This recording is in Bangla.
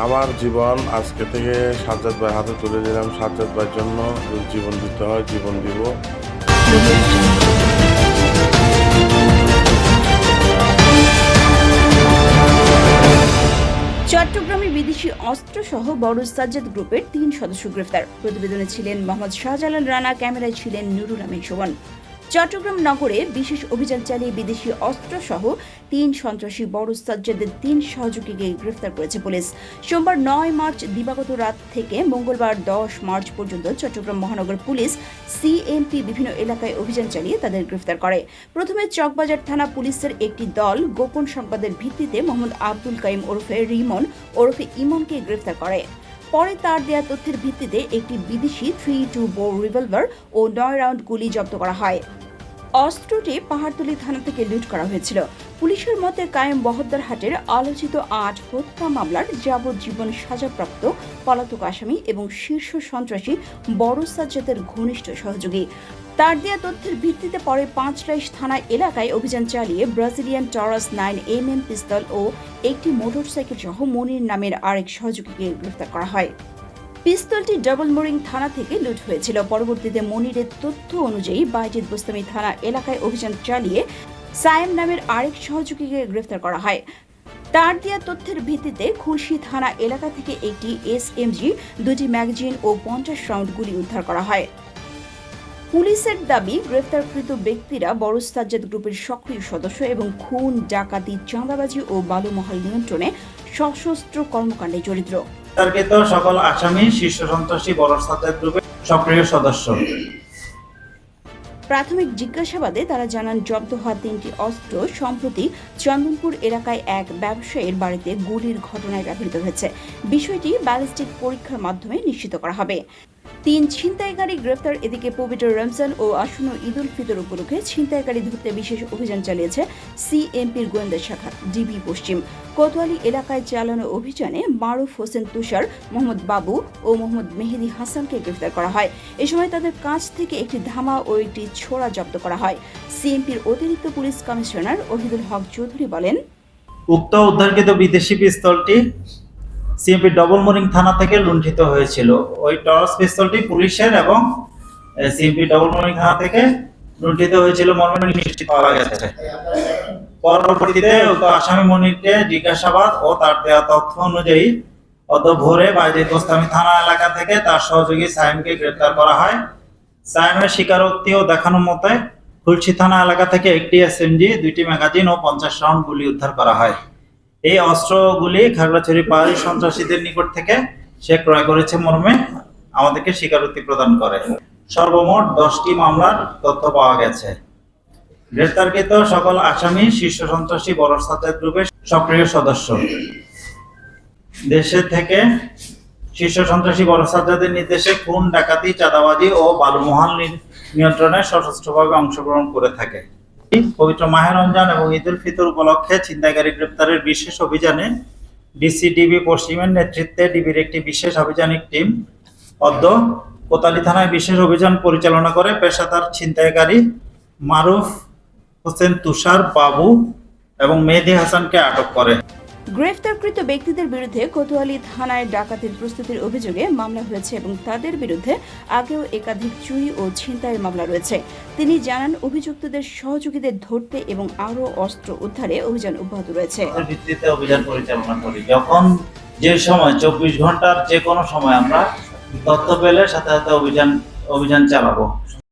আমার জীবন আজকে থেকে সাজ্জাদ ভাই হাতে তুলে দিলাম। সাজ্জাদ ভাইয়ের জন্য জীবন দিতে হয়, জীবন দিব। চট্টগ্রামে বিদেশি অস্ত্রসহ বড় সাজ্জাদ গ্রুপের ৩ সদস্য গ্রেফতার। প্রতিবেদনে ছিলেন মোহাম্মদ শাহজালাল রানা, ক্যামেরায় ছিলেন নুরুল আমিন শোভন। চট্টগ্রাম নগরে বিশেষ অভিযান চালিয়ে বিদেশি অস্ত্রসহ ৩ সন্ত্রাসী বড় সাজ্জাদের ৩ সহযোগীকে গ্রেফতার করেছে পুলিশ। সোমবার ৯ মার্চ দিবাগত রাত থেকে মঙ্গলবার ১০ মার্চ পর্যন্ত চট্টগ্রাম মহানগর পুলিশ সিএমপি বিভিন্ন এলাকায় অভিযান চালিয়ে তাদের গ্রেফতার করে। প্রথমে চকবাজার থানা পুলিশের একটি দল গোপন সংবাদের ভিত্তিতে মোহাম্মদ আব্দুল কাইম ওরফে রিমন ওরফে ইমনকে গ্রেফতার করে। পরে তার দেয়া তথ্যের ভিত্তিতে একটি বিদেশি ৩২ বোর রিভলভার ও ৯ রাউন্ড গুলি জব্দ করা হয়। অস্ত্রটি পাহাড়তলী থানা থেকে লুট করা হয়েছিল। পুলিশের মতে কায়েম বহদ্দারহাটের আলোচিত ৮ হত্যা মামলার যাবজ্জীবন সাজাপ্রাপ্ত পলাতক আসামি এবং শীর্ষ সন্ত্রাসী বড় সাজ্জাদের ঘনিষ্ঠ সহযোগী। তার দেয়া তথ্যের ভিত্তিতে পরে পাঁচরাইশ থানা এলাকায় অভিযান চালিয়ে ব্রাজিলিয়ান টরাস 9mm পিস্তল ও একটি মোটরসাইকেল সহ মনির নামের আরেক সহযোগীকে গ্রেফতার করা হয়। পিস্তলটি ডাবল মোরিং থানা থেকে লুট হয়েছিল। পরবর্তীতে মনিরের তথ্য অনুযায়ী বাইজিদ বোস্তামি থানা এলাকায় অভিযান চালিয়ে সায়েম নামের আরেক সহযোগীকে গ্রেফতার করা হয়। তার দেয়া তথ্যের ভিত্তিতে খুলশী থানা এলাকা থেকে একটি এসএমজি, 2টি ম্যাগাজিন ও 50 রাউন্ড গুলি উদ্ধার করা হয়। পুলিশের দাবি, গ্রেফতারকৃত ব্যক্তিরা বড় সাজ্জাদ গ্রুপের সক্রিয় সদস্য এবং খুন, ডাকাতি, চাঁদাবাজি ও বালুমহাল নিয়ন্ত্রণে সশস্ত্র কর্মকাণ্ডে জড়িত। গ্রেপ্তারকৃত সকল আসামি শীর্ষ সন্ত্রাসী বড় সাজ্জাদ গ্রুপের সক্রিয় সদস্য। প্রাথমিক জিজ্ঞাসাবাদে তারা জানান, জব্দ হওয়া 3টি অস্ত্র সম্প্রতি চন্দনপুর এলাকায় এক ব্যবসায়ীর বাড়িতে গুলির ঘটনায় ব্যবহৃত হয়েছে। বিষয়টি ব্যালিস্টিক পরীক্ষার মাধ্যমে নিশ্চিত করা হবে। 3 ছিনতাইকারী গ্রেফতার। এদিকে পবিত্র রমজান ও আসন্ন ঈদ উল ফিতর উপলক্ষে ছিনতাইকারী ধরতে বিশেষ অভিযান চালিয়েছে সিএমপির গোয়েন্দা শাখা ডিবি পশ্চিম। কোতোয়ালি এলাকায় চালানো অভিযানে মারুফ হোসেন তুষার, মোহাম্মদ বাবু ও মোহাম্মদ মেহেদি হাসানকে গ্রেফতার করা হয়। এ সময় তাদের কাছ থেকে একটি ধামা ও একটি ছোরা জব্দ করা হয়। সিএমপির অতিরিক্ত পুলিশ কমিশনার ওহিদুল হক চৌধুরী বলেন, উক্ত উদ্ধারকৃত বিদেশি পিস্তলটি সিএমপি ডবল মোরিং থানা থেকে লুণ্ঠিত হয়েছিল। ওই টরাস পিস্তলটি পুলিশের এবং সিএমপি ডবল মোরিং থানা থেকে লুণ্ঠিত হয়েছিল মর্মে নিশ্চিত পাওয়া গেছে। পরবর্তীতে উক্ত আসামি মনিরকে জিজ্ঞাসাবাদ ও তার দেওয়া তথ্য অনুযায়ী অত ভোরে বাইজিদ বোস্তামি থানা এলাকা থেকে তার সহযোগী সায়েমকে গ্রেফতার করা হয়। সায়েমের স্বীকারোক্তি ও দেখানো মতে খুলশী থানা এলাকা থেকে একটি এসএমজি, 2টি ম্যাগাজিন ও 50 রাউন্ড গুলি উদ্ধার করা হয়। এই অস্ত্রগুলি খাগড়াছড়ি পাহাড়ি সন্ত্রাসীদের নিকট থেকে সে ক্রয় করেছে মর্মে আমাদেরকে স্বীকারোক্তি প্রদান করে। সর্বমোট 10টি মামলার তথ্য পাওয়া গেছে। গ্রেফতারকৃত সকল আসামি শীর্ষ সন্ত্রাসী বড় সাজ্জাদ গ্রুপের সক্রিয় সদস্য। দেশে থেকে শীর্ষ সন্ত্রাসী বড় সাজ্জাদের নির্দেশে খুন, ডাকাতি, চাঁদাবাজি ও বালুমহাল নিয়ন্ত্রণে সশস্ত্রভাবে অংশগ্রহণ করে থাকে। পবিত্র মাহে রমজান এবং ঈদ উল ফিতর উপলক্ষে ছিনতাইকারী গ্রেপ্তারের বিশেষ অভিযানে ডিসি-ডিবি পশ্চিমের নেতৃত্বে ডিবির একটি বিশেষ আভিযানিক টিম অদ্য কোতোয়ালি থানায় বিশেষ অভিযান পরিচালনা করে পেশাদার ছিনতাইকারী মারুফ হোসেন তুষার, বাবু এবং মেহেদি হাসানকে আটক করে। গ্রেফতারকৃত ব্যক্তিদের বিরুদ্ধে কোতোয়ালি থানায় ডাকাতির প্রস্তুতির অভিযোগে মামলা হয়েছে এবং তাদের বিরুদ্ধে আগেও একাধিক চুরি ও ছিনতাইয়ের মামলা রয়েছে। তিনি জানান, অভিযুক্তদের সহযোগীদের ধরতে এবং আরও অস্ত্র উদ্ধারে অভিযান অব্যাহত রয়েছে। ভিত্তিতে অভিযান পরিচালনা করি। যখন যে সময় 24 ঘন্টার যে কোনো সময় আমরা তথ্য পেলে সাথে সাথে অভিযান চালাবো।